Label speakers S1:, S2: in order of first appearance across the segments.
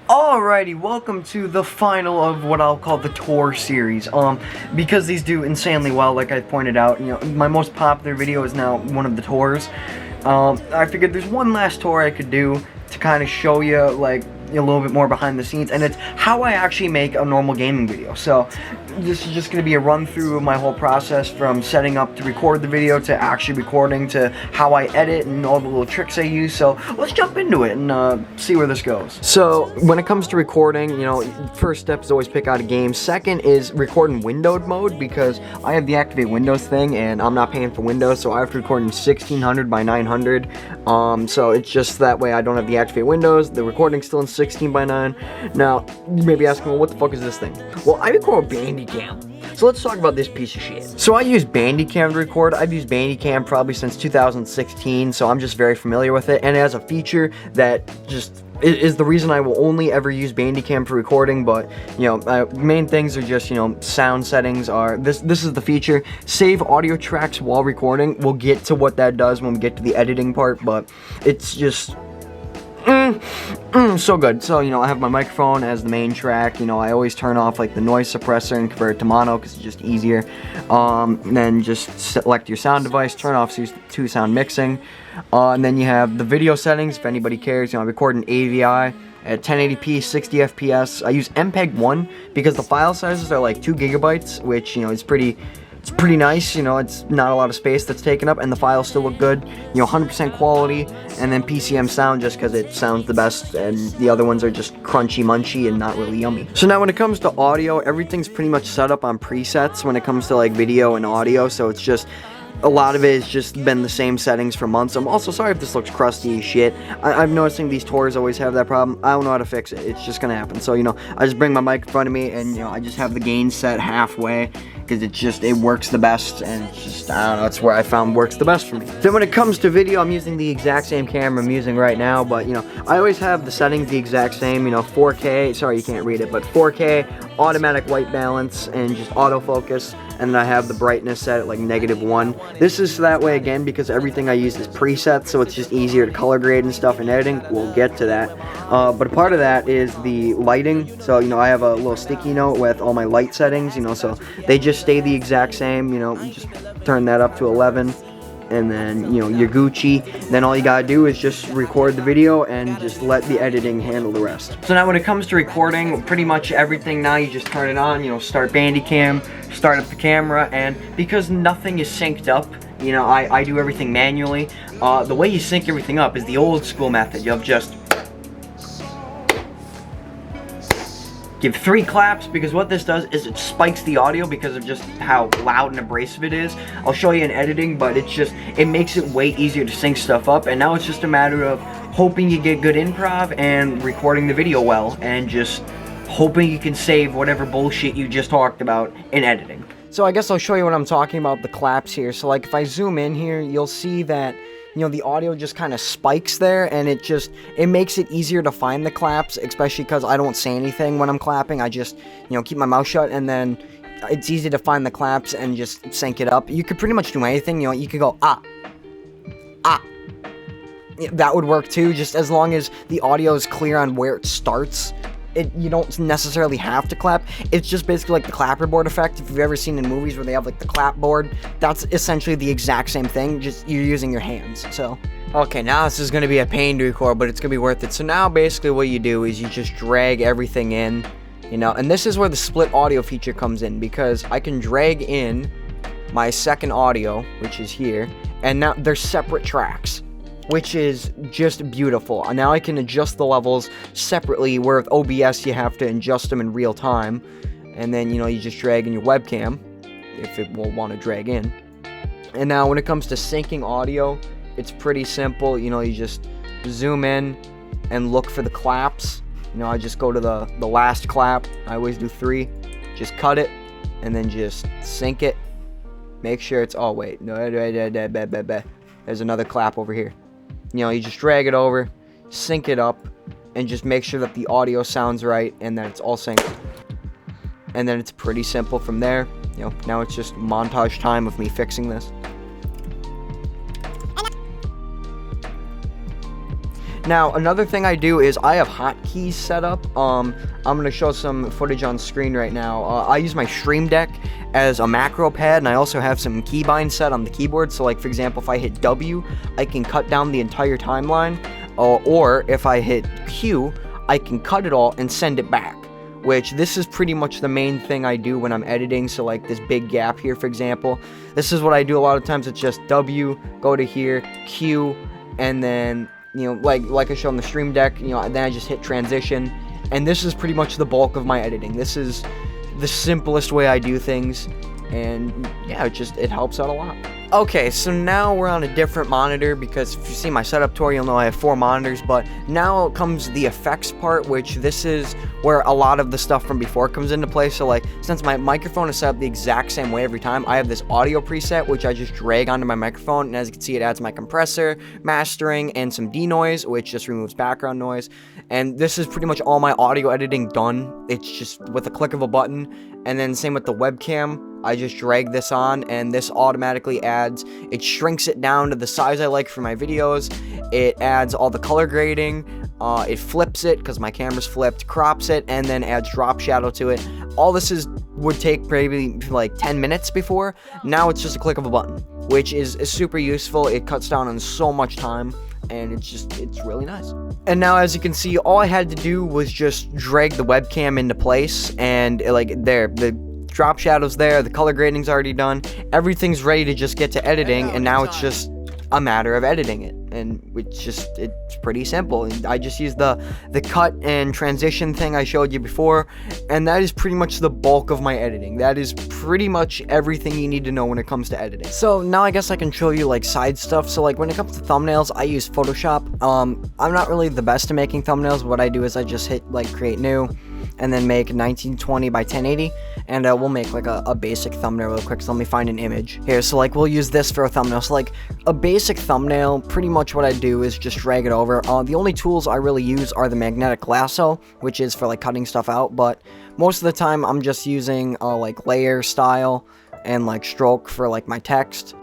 S1: Alrighty, welcome to the final of what I'll call the tour series. Because these do insanely well, like I pointed out, my most popular video is now one of the tours. I figured there's one last tour I could do to kind of show you, like, a little bit more behind the scenes, and it's how I actually make a normal gaming video. So this is just going to be a run through of my whole process from setting up to record the video to actually recording to how I edit and all the little tricks I use. So let's jump into it and see where this goes. So when it comes to recording, first step is always pick out a game. Second is record in windowed mode, because I have the activate Windows thing and I'm not paying for Windows, so I have to record in 1600 by 900. So it's just that way I don't have the activate Windows. The recording's still in 16 by 9. Now you may be asking, well, what the fuck is this thing? Well, I record with Bandicam. So let's talk about this piece of shit. So I use Bandicam to record. I've used Bandicam probably since 2016, so I'm just very familiar with it, and it has a feature that just is the reason I will only ever use Bandicam for recording. But main things are just sound settings are this is the feature, save audio tracks while recording. We'll get to what that does when we get to the editing part, but it's just so good. So I have my microphone as the main track. I always turn off like the noise suppressor and convert it to mono because it's just easier. And then just select your sound device, turn off two sound mixing, and then you have the video settings if anybody cares. I record in AVI at 1080p 60 fps. I use MPEG 1 because the file sizes are like 2 gigabytes, which it's pretty nice. It's not a lot of space that's taken up, and the files still look good. 100% quality. And then PCM sound, just because it sounds the best, and the other ones are just crunchy munchy and not really yummy. So now when it comes to audio, everything's pretty much set up on presets when it comes to like video and audio, so it's just a lot of it has just been the same settings for months. I'm also sorry if this looks crusty as shit. I'm noticing these tours always have that problem. I don't know how to fix it. It's just gonna happen. So I just bring my mic in front of me, and I just have the gain set halfway, because it works the best, and it's just, I don't know, it's where I found works the best for me. Then when it comes to video, I'm using the exact same camera I'm using right now, but I always have the settings the exact same. 4K, sorry you can't read it, but 4K, automatic white balance, and just autofocus. And then I have the brightness set at like -1. This is that way again because everything I use is presets, so it's just easier to color grade and stuff in editing. We'll get to that. But a part of that is the lighting. So I have a little sticky note with all my light settings. So they just stay the exact same. You just turn that up to 11. And then you're Gucci. Then all you gotta do is just record the video and just let the editing handle the rest. So now when it comes to recording, pretty much everything now, you just turn it on, start Bandicam, start up the camera, and because nothing is synced up, I do everything manually. The way you sync everything up is the old school method. You'll just give 3 claps, because what this does is it spikes the audio because of just how loud and abrasive it is. I'll show you in editing, but it makes it way easier to sync stuff up, and now it's just a matter of hoping you get good improv and recording the video well, and just hoping you can save whatever bullshit you just talked about in editing. So I guess I'll show you what I'm talking about, the claps here. So like if I zoom in here, you'll see that the audio just kind of spikes there, and it makes it easier to find the claps, especially because I don't say anything when I'm clapping. I just, keep my mouth shut, and then it's easy to find the claps and just sync it up. You could pretty much do anything. You could go, ah. That would work too, just as long as the audio is clear on where it starts. You don't necessarily have to clap. It's just basically like the clapperboard effect. If you've ever seen in movies where they have like the clapboard, that's essentially the exact same thing, just you're using your hands. So okay, now this is going to be a pain to record, but it's going to be worth it. So now basically what you do is you just drag everything in, and this is where the split audio feature comes in, because I can drag in my second audio, which is here, and now they're separate tracks, which is just beautiful. Now I can adjust the levels separately, where with OBS you have to adjust them in real time, and then you just drag in your webcam if it will want to drag in. And now when it comes to syncing audio, it's pretty simple. You just zoom in and look for the claps. I just go to the last clap. I always do 3. Just cut it and then just sync it. Make sure it's, oh wait, no, there's another clap over here. You just drag it over, sync it up, and just make sure that the audio sounds right, and then it's all synced. And then it's pretty simple from there. Now it's just montage time of me fixing this. Now, another thing I do is I have hotkeys set up. I'm going to show some footage on screen right now. I use my Stream Deck as a macro pad, and I also have some keybind set on the keyboard. So, like, for example, if I hit W, I can cut down the entire timeline. Or if I hit Q, I can cut it all and send it back. Which, this is pretty much the main thing I do when I'm editing. So, like, this big gap here, for example. This is what I do a lot of times. It's just W, go to here, Q, and then, you know, like I showed on the Stream Deck, you know, then I just hit transition. And this is pretty much the bulk of my editing. This is the simplest way I do things. And, yeah, it helps out a lot. Okay, so now we're on a different monitor, because if you see my setup tour, you'll know I have 4 monitors, but now comes the effects part, which this is where a lot of the stuff from before comes into play. So, like, since my microphone is set up the exact same way every time, I have this audio preset, which I just drag onto my microphone, and as you can see, it adds my compressor, mastering, and some denoise, which just removes background noise. And this is pretty much all my audio editing done. It's just with a click of a button. And then same with the webcam. I just drag this on, and this automatically it shrinks it down to the size I like for my videos. It adds all the color grading, it flips it, because my camera's flipped, crops it, and then adds drop shadow to it. All this would take maybe like 10 minutes before. Now it's just a click of a button, which is super useful. It cuts down on so much time, and it's really nice. And now, as you can see, all I had to do was just drag the webcam into place, and the drop shadow's there, the color grading's already done, everything's ready to just get to editing, and now it's just a matter of editing it, and it's pretty simple. And I just use the cut and transition thing I showed you before, and that is pretty much the bulk of my editing. That is pretty much everything you need to know when it comes to editing. So now I guess I can show you like side stuff. So like when it comes to thumbnails, I use Photoshop. I'm not really the best at making thumbnails. What I do is I just hit like create new, and then make 1920 by 1080, and we'll make like a basic thumbnail real quick. So let me find an image here. So like we'll use this for a thumbnail. So like a basic thumbnail, pretty much what I do is just drag it over. The only tools I really use are the magnetic lasso, which is for like cutting stuff out, but most of the time I'm just using like layer style and like stroke for like my text.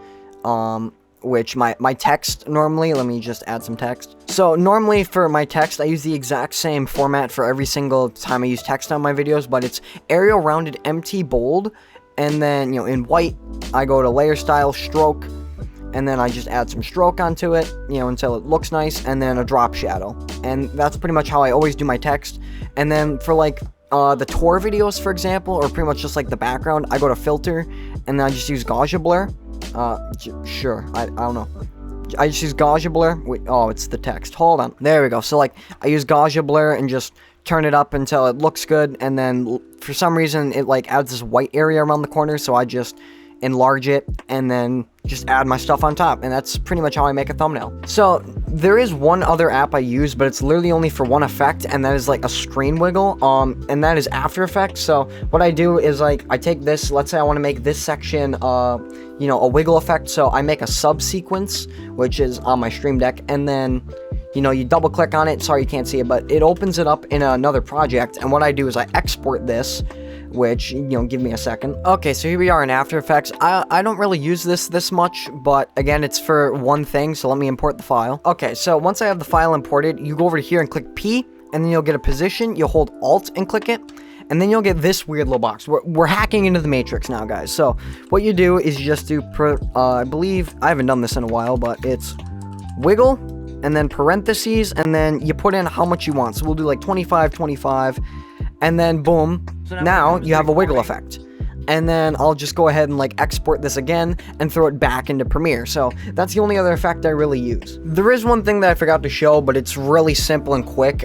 S1: Which my text normally, let me just add some text. So normally for my text, I use the exact same format for every single time I use text on my videos, but it's Arial rounded empty bold, and then, you know, in white, I go to layer style, stroke, and then I just add some stroke onto it, you know, until it looks nice, and then a drop shadow. And that's pretty much how I always do my text. And then for like the tour videos, for example, or pretty much just like the background, I go to filter, and then I just use Gauge blur. Sure, I don't know. I just use Gauge blur. Wait, oh, it's the text. Hold on. There we go. So, like, I use Gauge blur and just turn it up until it looks good, and then for some reason, it, like, adds this white area around the corner, so I just enlarge it, and then just add my stuff on top, and that's pretty much how I make a thumbnail. So, there is one other app I use, but it's literally only for one effect, and that is like a screen wiggle, and that is After Effects. So, what I do is like, I take this, let's say I want to make this section, you know, a wiggle effect, so I make a subsequence, which is on my Stream Deck, and then, you know, you double click on it, sorry you can't see it, but it opens it up in another project, and what I do is I export this, which, you know, give me a second. Okay, so here we are in After Effects. I don't really use this much, but again, it's for one thing, so let me import the file. Okay, so once I have the file imported, you go over here and click P, and then you'll get a position, you'll hold Alt and click it, and then you'll get this weird little box. We're hacking into the Matrix now, guys. So what you do is you just do, I believe, I haven't done this in a while, but it's wiggle, and then parentheses, and then you put in how much you want. So we'll do like 25, 25, and then boom, so now you have a wiggle effect. And then I'll just go ahead and like export this again and throw it back into Premiere. So that's the only other effect I really use. There is one thing that I forgot to show, but it's really simple and quick,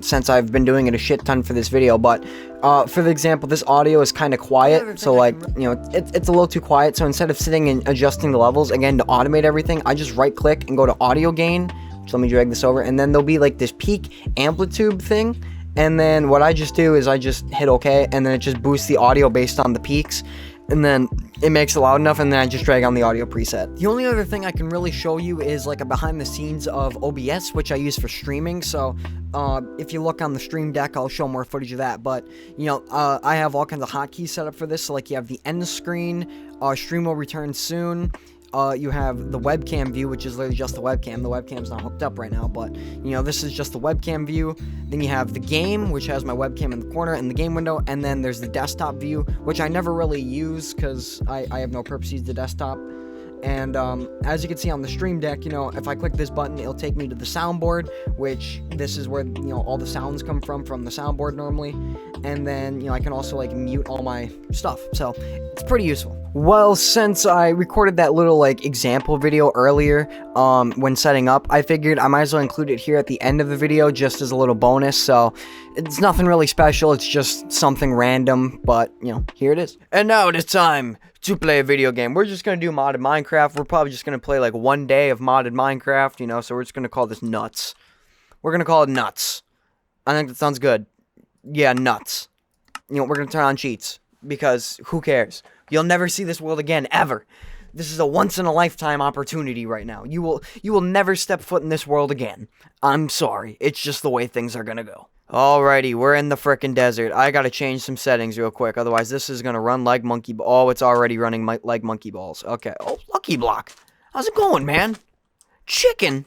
S1: since I've been doing it a shit ton for this video. But for the example, this audio is kind of quiet, so like, you know, it's a little too quiet. So instead of sitting and adjusting the levels, again, to automate everything, I just right click and go to audio gain. So let me drag this over, and then there'll be like this peak amplitude thing. And then what I just do is I just hit OK, and then it just boosts the audio based on the peaks, and then it makes it loud enough, and then I just drag on the audio preset. The only other thing I can really show you is like a behind the scenes of OBS, which I use for streaming. So if you look on the Stream Deck, I'll show more footage of that. But, you know, I have all kinds of hotkeys set up for this. So like you have the end screen, stream will return soon, you have the webcam view, which is literally just the webcam. The webcam's not hooked up right now, but, you know, this is just the webcam view. Then you have the game, which has my webcam in the corner in the game window, and then there's the desktop view, which I never really use because I have no purpose to use the desktop. And as you can see on the Stream Deck, you know, if I click this button, it'll take me to the soundboard, which this is where, you know, all the sounds come from the soundboard normally. And then, you know, I can also, like, mute all my stuff. So, it's pretty useful. Well, since I recorded that little, like, example video earlier, when setting up, I figured I might as well include it here at the end of the video, just as a little bonus. So, it's nothing really special, it's just something random, but, you know, here it is. And now it is time to play a video game. We're just gonna do modded Minecraft. We're probably just gonna play like one day of modded Minecraft, you know, so we're just gonna call this Nuts. We're gonna call it Nuts. I think that sounds good. Yeah, Nuts. You know, we're gonna turn on cheats, because who cares? You'll never see this world again, ever. This is a once-in-a-lifetime opportunity right now. You will never step foot in this world again. I'm sorry. It's just the way things are gonna go. Alrighty, we're in the frickin' desert. I gotta change some settings real quick, otherwise this is gonna run like monkey ball. Oh, it's already running like monkey balls. Okay. Oh, Lucky Block. How's it going, man? Chicken.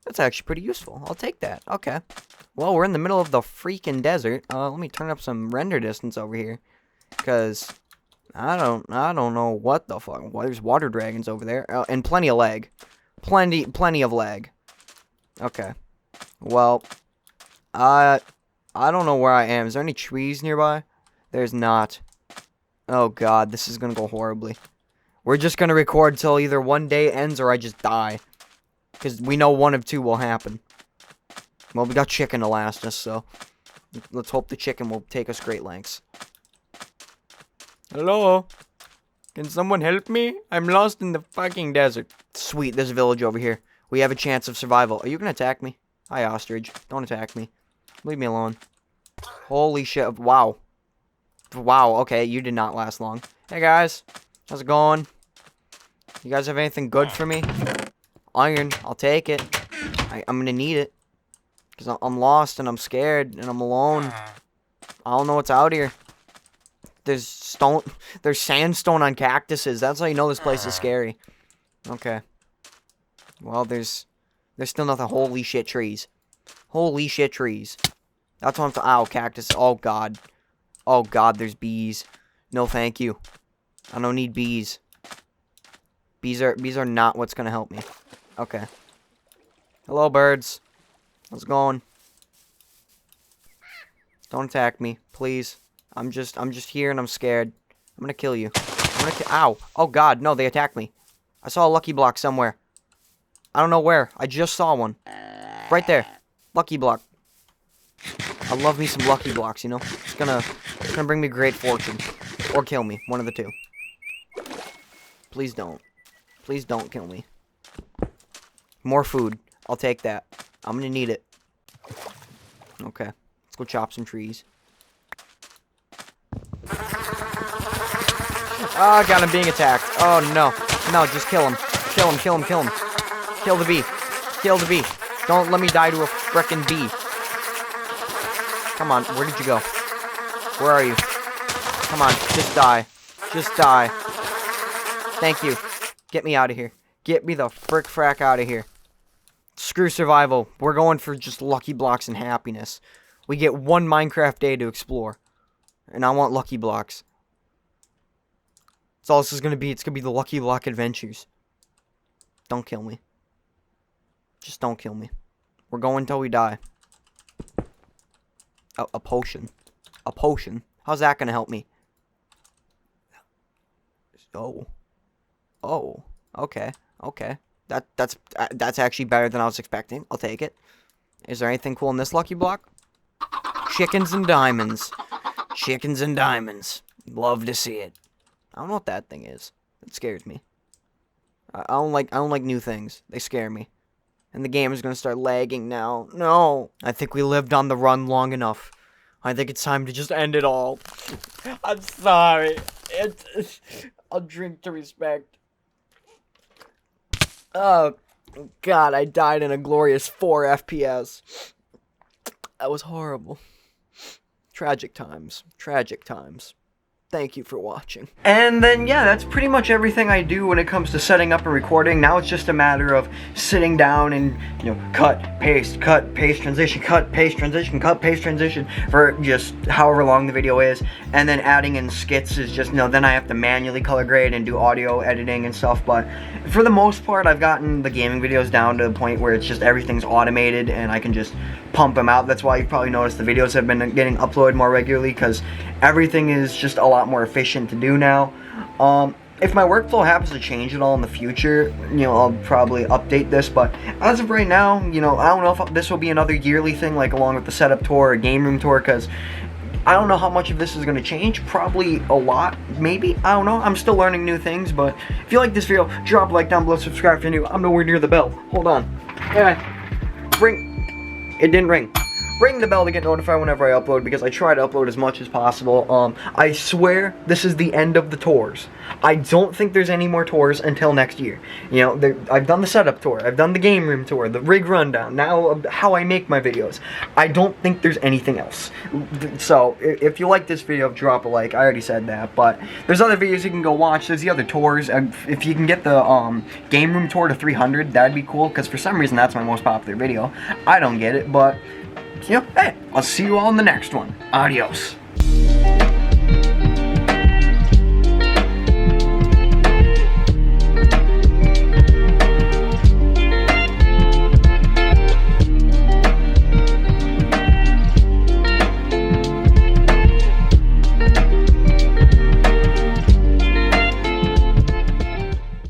S1: That's actually pretty useful. I'll take that. Okay. Well, we're in the middle of the freaking desert. Let me turn up some render distance over here, cause I don't know what the fuck. Well, there's water dragons over there, and plenty of lag. Plenty of lag. Okay. Well, I don't know where I am. Is there any trees nearby? There's not. Oh god, this is gonna go horribly. We're just gonna record till either one day ends or I just die. Because we know one of two will happen. Well, we got chicken to last us, so let's hope the chicken will take us great lengths. Hello? Can someone help me? I'm lost in the fucking desert. Sweet, there's a village over here. We have a chance of survival. Are you gonna attack me? Hi, ostrich. Don't attack me. Leave me alone. Holy shit. Wow. Wow, okay, you did not last long. Hey, guys. How's it going? You guys have anything good for me? Iron. I'll take it. I'm gonna need it. Because I'm lost and I'm scared and I'm alone. I don't know what's out here. There's sandstone on cactuses. That's how you know this place is scary. Okay. Well, there's still nothing. Holy shit, trees. Holy shit, trees. That's what I'm ow, cactus. Oh, God. Oh, God, there's bees. No, thank you. I don't need bees. Bees are not what's gonna help me. Okay. Hello, birds. How's it going? Don't attack me, please. I'm just here and I'm scared. I'm gonna kill you. Ow. Oh, God, no, they attacked me. I saw a Lucky Block somewhere. I don't know where. I just saw one. Right there. Lucky Block. I love me some Lucky Blocks, you know? It's gonna bring me great fortune. Or kill me. One of the two. Please don't. Please don't kill me. More food. I'll take that. I'm gonna need it. Okay. Let's go chop some trees. Oh, God, I'm being attacked. Oh, no. No, just kill him. Kill him, kill him, kill him. Kill the bee. Kill the bee. Don't let me die to a frickin' bee. Come on, where did you go? Where are you? Come on, just die. Just die. Thank you. Get me out of here. Get me the frack out of here. Screw survival. We're going for just Lucky Blocks and happiness. We get one Minecraft day to explore. And I want Lucky Blocks. That's all this is gonna be. It's gonna be the Lucky Block adventures. Don't kill me. Just don't kill me. We're going until we die. A potion. A potion? How's that gonna help me? Oh. Oh. Okay. Okay. That's actually better than I was expecting. I'll take it. Is there anything cool in this Lucky Block? Chickens and diamonds. Chickens and diamonds. Love to see it. I don't know what that thing is. It scares me. I don't like new things. They scare me. And the game is gonna start lagging now. No. I think we lived on the run long enough. I think it's time to just end it all. I'm sorry. I'll drink to respect. Oh, God, I died in a glorious 4 FPS. That was horrible. Tragic times. Tragic times. Thank you for watching. And then, yeah, that's pretty much everything I do when it comes to setting up and recording. Now it's just a matter of sitting down and, you know, cut, paste, transition, cut, paste, transition, cut, paste, transition for just however long the video is. And then adding in skits is just, you know, then I have to manually color grade and do audio editing and stuff. But for the most part, I've gotten the gaming videos down to the point where it's just everything's automated and I can just pump them out. That's why you've probably noticed the videos have been getting uploaded more regularly, because everything is just a lot more efficient to do now. If my workflow happens to change at all in the future, you know, I'll probably update this, but as of right now, you know, I don't know if this will be another yearly thing, like along with the setup tour or game room tour, because I don't know how much of this is going to change. Probably a lot, maybe. I don't know. I'm still learning new things, but if you like this video, drop a like down below, subscribe if you're new. I'm nowhere near the bell. Hold on. Yeah. Ring. It didn't ring. Ring the bell to get notified whenever I upload, because I try to upload as much as possible. I swear this is the end of the tours. I don't think there's any more tours until next year. You know, I've done the setup tour, I've done the game room tour, the rig rundown, now how I make my videos. I don't think there's anything else. So, if you like this video, drop a like. I already said that, but there's other videos you can go watch. There's the other tours. If you can get the game room tour to 300, that'd be cool, because for some reason that's my most popular video. I don't get it, but you know, hey, I'll see you all in the next one. Adios.